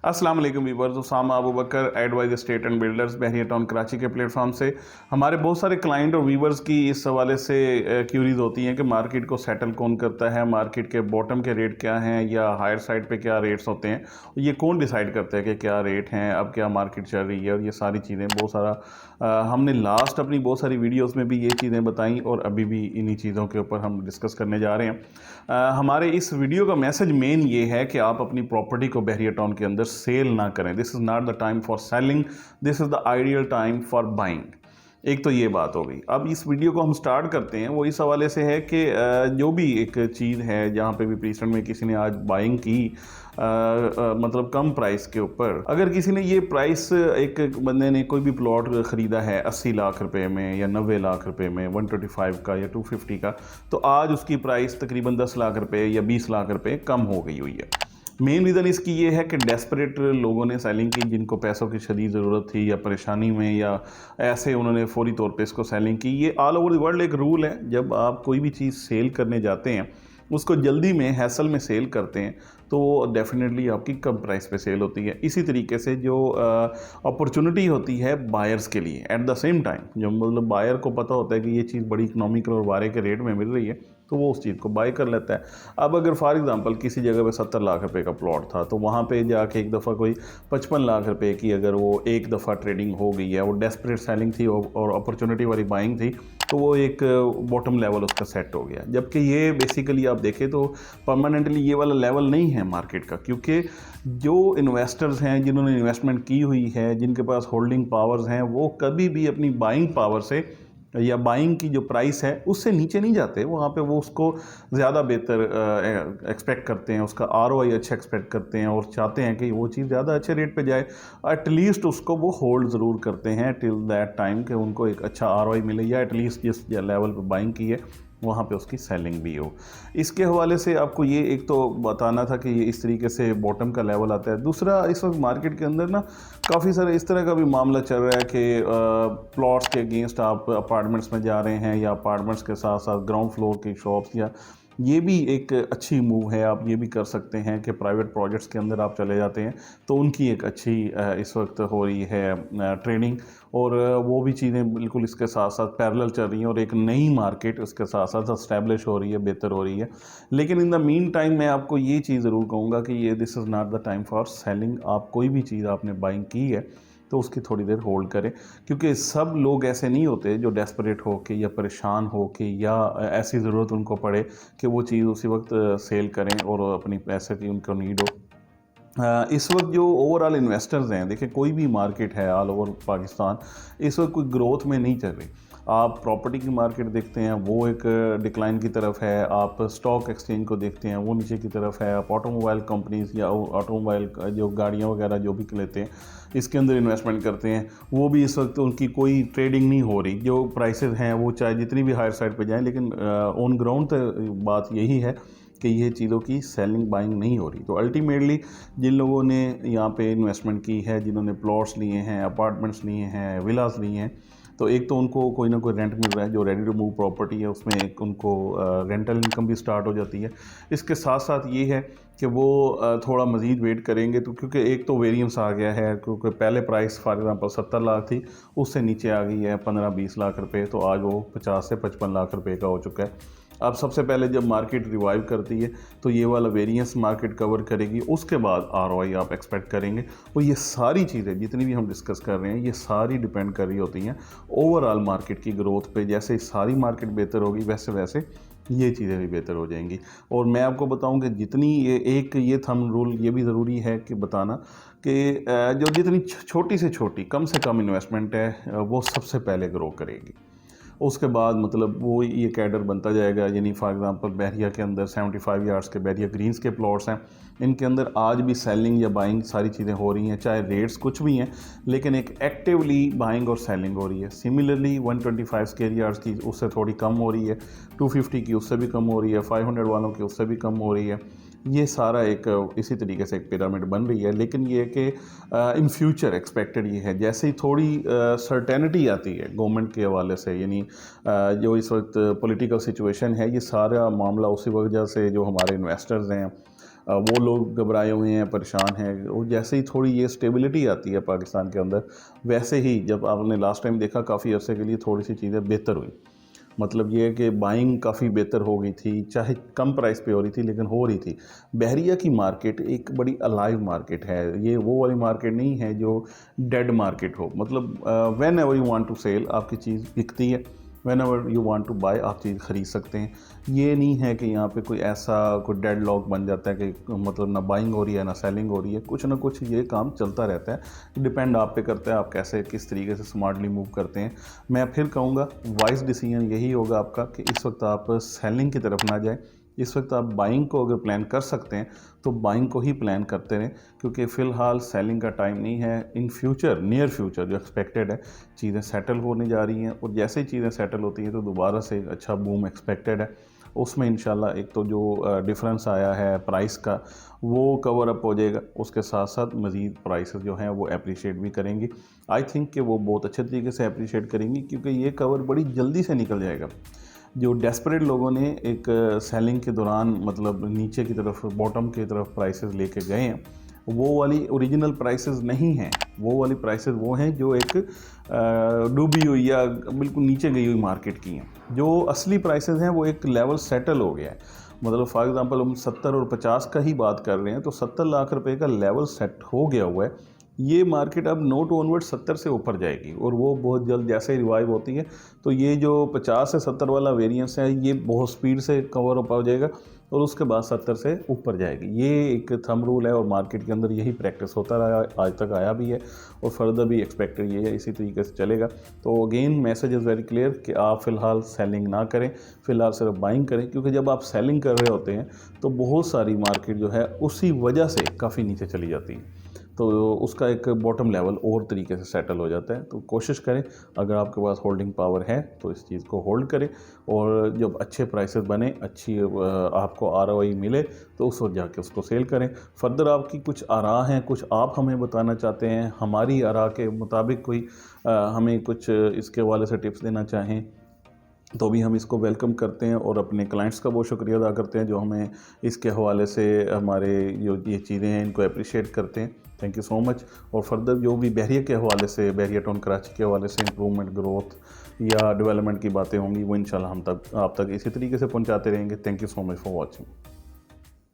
अस्सलाम वालेकुम viewers, Usama Abu Bakar advice estate and builders Bahria town Karachi के प्लेटफॉर्म से हमारे बहुत सारे क्लाइंट और व्यूअर्स की इस हवाले से क्यूरीज होती हैं कि मार्केट को सेटल कौन करता है, मार्केट के बॉटम के रेट क्या हैं या हायर साइड पे क्या रेट्स होते हैं, ये कौन डिसाइड करता है कि क्या रेट हैं, अब क्या मार्केट चल रही है। और ये सारी चीज़ें बहुत सारा हमने लास्ट अपनी बहुत सारी वीडियोज़ में भी ये चीज़ें बताई और अभी भी इन्हीं चीज़ों के ऊपर हम डिस्कस करने जा रहे हैं। हमारे इस वीडियो का मैसेज मेन ये है कि आप अपनी प्रॉपर्टी को बहरिया टाउन के अंदर सेल ना करें। This is not the time for selling, this is the ideal time for buying. एक तो ये बात हो गई। अब इस वीडियो को हम स्टार्ट करते हैं, वो इस हवाले से है कि जो भी एक चीज़ है जहाँ पे भी प्रीसेंट में किसी ने आज बाइंग की मतलब कम प्राइस के ऊपर, अगर किसी ने ये प्राइस, एक बंदे ने कोई भी प्लॉट ख़रीदा है 80 लाख रुपए में या 90 लाख रुपए में, 125 का या 250 का, तो आज उसकी प्राइस तकरीबन 10 लाख रुपए या 20 लाख रुपए कम हो गई हुई है। मेन रीज़न इसकी ये है कि डेस्परेट लोगों ने सेलिंग की, जिनको पैसों की शदीद ज़रूरत थी या परेशानी में या ऐसे उन्होंने फौरी तौर पे इसको सेलिंग की। ये ऑल ओवर द वर्ल्ड एक रूल है, जब आप कोई भी चीज़ सेल करने जाते हैं, उसको जल्दी में हैसल में सेल करते हैं, तो डेफिनेटली आपकी कम प्राइस पे सेल होती है। इसी तरीके से जो अपॉर्चुनिटी होती है बायर्स के लिए एट द सेम टाइम, जो मतलब बायर को पता होता है कि ये चीज़ बड़ी इकनॉमिकल और वारे के रेट में मिल रही है, तो वो उस चीज़ को बाय कर लेता है। अब अगर फॉर एग्जांपल किसी जगह पे 70 लाख रुपए का प्लॉट था, तो वहाँ पे जाके एक दफ़ा कोई 55 लाख रुपए की अगर वो एक दफ़ा ट्रेडिंग हो गई है, वो डेस्परेट सेलिंग थी और अपॉर्चुनिटी वाली बाइंग थी, तो वो एक बॉटम लेवल उसका सेट हो गया। जबकि ये बेसिकली आप देखें तो परमानेंटली ये वाला लेवल नहीं है मार्केट का, क्योंकि जो इन्वेस्टर्स हैं, जिन्होंने इन्वेस्टमेंट की हुई है, जिनके पास होल्डिंग पावर्स हैं, वो कभी भी अपनी बाइंग पावर से या बाइंग की जो प्राइस है उससे नीचे नहीं जाते। वहाँ पे वो उसको ज़्यादा बेहतर एक्सपेक्ट करते हैं, उसका आरओआई अच्छा एक्सपेक्ट करते हैं और चाहते हैं कि वो चीज़ ज़्यादा अच्छे रेट पे जाए। एटलीस्ट उसको वो होल्ड ज़रूर करते हैं टिल दैट टाइम कि उनको एक अच्छा आरओआई मिले, या एटलीस्ट जिस लेवल पे बाइंग की है वहाँ पे उसकी सेलिंग भी हो। इसके हवाले से आपको ये एक तो बताना था कि ये इस तरीके से बॉटम का लेवल आता है। दूसरा, इस वक्त मार्केट के अंदर ना काफ़ी सारे इस तरह का भी मामला चल रहा है कि प्लॉट्स के अगेंस्ट आप अपार्टमेंट्स में जा रहे हैं, या अपार्टमेंट्स के साथ साथ ग्राउंड फ्लोर की शॉप्स, या ये भी एक अच्छी मूव है। आप ये भी कर सकते हैं कि प्राइवेट प्रोजेक्ट्स के अंदर आप चले जाते हैं, तो उनकी एक अच्छी इस वक्त हो रही है ट्रेनिंग, और वो भी चीज़ें बिल्कुल इसके साथ साथ पैरेलल चल रही हैं और एक नई मार्केट उसके साथ साथ एस्टैब्लिश हो रही है, बेहतर हो रही है। लेकिन इन द मीन टाइम मैं आपको ये चीज़ ज़रूर कहूँगा कि ये this is not the time for selling. आप कोई भी चीज़ आपने बाइंग की है तो उसकी थोड़ी देर होल्ड करें, क्योंकि सब लोग ऐसे नहीं होते जो डेस्परेट हो के या परेशान हो के या ऐसी ज़रूरत उनको पड़े कि वो चीज़ उसी वक्त सेल करें और अपनी पैसे की उनको नीड हो। इस वक्त जो ओवरऑल इन्वेस्टर्स हैं, देखिए कोई भी मार्केट है ऑल ओवर पाकिस्तान इस वक्त कोई ग्रोथ में नहीं चल रही। आप प्रॉपर्टी की मार्केट देखते हैं, वो एक डिक्लाइन की तरफ है। आप स्टॉक एक्सचेंज को देखते हैं, वो नीचे की तरफ है। आप ऑटोमोबाइल कंपनीज या ऑटोमोबाइल जो गाड़ियाँ वगैरह जो भी लेते हैं, इसके अंदर इन्वेस्टमेंट करते हैं, वो भी इस वक्त उनकी कोई ट्रेडिंग नहीं हो रही। जो प्राइसेस हैं वो चाहे जितनी भी हायर साइड पे जाएं, लेकिन ऑन ग्राउंड तो बात यही है कि ये चीज़ों की सेलिंग बाइंग नहीं हो रही। तो अल्टीमेटली जिन लोगों ने यहाँ पे इन्वेस्टमेंट की है, जिन्होंने प्लॉट्स लिए हैं, अपार्टमेंट्स लिए हैं, विलास लिए हैं, तो एक तो उनको कोई ना कोई रेंट मिल रहा है। जो रेडी टू मूव प्रॉपर्टी है उसमें एक उनको रेंटल इनकम भी स्टार्ट हो जाती है। इसके साथ साथ ये है कि वो थोड़ा मज़ीद वेट करेंगे, तो क्योंकि एक तो वेरिएंस आ गया है, क्योंकि पहले प्राइस फॉर एग्जांपल 70 लाख थी, उससे नीचे आ गई है 15-20 लाख रुपए, तो आज वो 50 से 55 लाख रुपए का हो चुका है। अब सबसे पहले जब मार्केट रिवाइव करती है तो ये वाला वेरिएंस मार्केट कवर करेगी, उसके बाद आरओआई आप एक्सपेक्ट करेंगे। और ये सारी चीज़ें जितनी भी हम डिस्कस कर रहे हैं, ये सारी डिपेंड कर रही होती हैं ओवरऑल मार्केट की ग्रोथ पे। जैसे सारी मार्केट बेहतर होगी, वैसे वैसे ये चीज़ें भी बेहतर हो जाएंगी। और मैं आपको बताऊं कि जितनी ये थंब रूल ये भी ज़रूरी है कि बताना कि जो जितनी छोटी से छोटी कम से कम इन्वेस्टमेंट है वो सबसे पहले ग्रो करेगी। उसके बाद मतलब वो ये कैडर बनता जाएगा। यानी फॉर एग्जांपल बहरिया के अंदर 75 यार्ड्स के बहरिया ग्रीन्स के प्लॉट्स हैं, इनके अंदर आज भी सेलिंग या बाइंग सारी चीज़ें हो रही हैं, चाहे रेट्स कुछ भी हैं, लेकिन एक एक्टिवली बाइंग और सेलिंग हो रही है। सिमिलरली 125 स्क्वायर यार्ड्स की उससे थोड़ी कम हो रही है, 250 की उससे भी कम हो रही है, 500 वालों की उससे भी कम हो रही है। ये सारा एक इसी तरीके से एक पिरामिड बन रही है। लेकिन ये कि इन फ्यूचर एक्सपेक्टेड ये है, जैसे ही थोड़ी सर्टेनिटी आती है गवर्नमेंट के हवाले से, यानी जो इस वक्त पॉलिटिकल सिचुएशन है, ये सारा मामला उसी वजह से जो हमारे इन्वेस्टर्स हैं वो लोग घबराए हुए हैं, परेशान हैं। और जैसे ही थोड़ी ये स्टेबिलिटी आती है पाकिस्तान के अंदर, वैसे ही जब आपने लास्ट टाइम देखा काफ़ी अरसे के लिए थोड़ी सी चीज़ें बेहतर हुई। मतलब ये है कि बाइंग काफ़ी बेहतर हो गई थी, चाहे कम प्राइस पे हो रही थी लेकिन हो रही थी। बहरिया की मार्केट एक बड़ी अलाइव मार्केट है, ये वो वाली मार्केट नहीं है जो डेड मार्केट हो। मतलब whenever you want to sell आपकी चीज़ बिकती है, whenever you want to buy आप चीज़ ख़रीद सकते हैं। ये नहीं है कि यहाँ पे कोई ऐसा कोई डेड लॉक बन जाता है कि मतलब ना बाइंग हो रही है ना सेलिंग हो रही है, कुछ ना कुछ ये काम चलता रहता है। डिपेंड आप पे करता है आप कैसे किस तरीके से स्मार्टली मूव करते हैं। मैं फिर कहूँगा वाइज डिसीजन यही होगा आपका कि इस वक्त आप सेलिंग की तरफ ना जाएं। इस वक्त आप बाइंग को अगर प्लान कर सकते हैं तो बाइंग को ही प्लान करते रहें, क्योंकि फ़िलहाल सेलिंग का टाइम नहीं है। इन फ्यूचर, नियर फ्यूचर जो एक्सपेक्टेड है, चीज़ें सेटल होने जा रही हैं और जैसे ही चीज़ें सेटल होती हैं तो दोबारा से अच्छा बूम एक्सपेक्टेड है। उसमें इंशाल्लाह एक तो जो डिफरेंस आया है प्राइस का वो कवर अप हो जाएगा, उसके साथ साथ मज़ीद प्राइसेस जो हैं वो अप्रिशिएट भी करेंगी। आई थिंक कि वो बहुत अच्छे तरीके से अप्रिशिएट करेंगी, क्योंकि ये कवर बड़ी जल्दी से निकल जाएगा। जो डेस्परेट लोगों ने एक सेलिंग के दौरान मतलब नीचे की तरफ, बॉटम की तरफ प्राइसेस लेके गए हैं, वो वाली ओरिजिनल प्राइसेस नहीं हैं। वो वाली प्राइसेस वो हैं जो एक डूबी हुई या बिल्कुल नीचे गई हुई मार्केट की हैं। जो असली प्राइसेस हैं वो एक लेवल सेटल हो गया है। मतलब फॉर एग्जांपल हम 70 और 50 का ही बात कर रहे हैं तो 70 लाख रुपए का लेवल सेट हो गया हुआ है। ये मार्केट अब नोट ऑनवर्ड 70 से ऊपर जाएगी और वो बहुत जल्द जैसे ही रिवाइव होती है तो ये जो 50 से 70 वाला वेरिएंस है ये बहुत स्पीड से कवर अप हो जाएगा और उसके बाद 70 से ऊपर जाएगी। ये एक थंब रूल है और मार्केट के अंदर यही प्रैक्टिस होता रहा, आज तक आया भी है और फर्दर भी एक्सपेक्टेड ये है, इसी तरीके से चलेगा। तो again message is very clear कि आप फ़िलहाल सेलिंग ना करें, फ़िलहाल सिर्फ बाइंग करें, क्योंकि जब आप सेलिंग कर रहे होते हैं तो बहुत सारी मार्केट जो है उसी वजह से काफ़ी नीचे चली जाती है, तो उसका एक बॉटम लेवल और तरीके से सेटल हो जाता है। तो कोशिश करें, अगर आपके पास होल्डिंग पावर है तो इस चीज़ को होल्ड करें और जब अच्छे प्राइसेस बने, अच्छी आपको आरओआई मिले तो उस वक्त जाके उसको सेल करें। फर्दर आपकी कुछ आरा हैं, कुछ आप हमें बताना चाहते हैं, हमारी आरा के मुताबिक कोई हमें कुछ इसके हवाले से टिप्स देना चाहें तो भी हम इसको वेलकम करते हैं और अपने क्लाइंट्स का बहुत शुक्रिया अदा करते हैं जो हमें इसके हवाले से हमारे जो ये चीज़ें हैं इनको अप्रिशिएट करते हैं। Thank you so much. और फर्दर जो भी बहरिया के हवाले से, बहरिया टाउन कराची के हवाले से इम्प्रूवमेंट, ग्रोथ या डेवलपमेंट की बातें होंगी वो इंशाल्लाह हम तक आप तक इसी तरीके से पहुंचाते रहेंगे। Thank you so much for watching.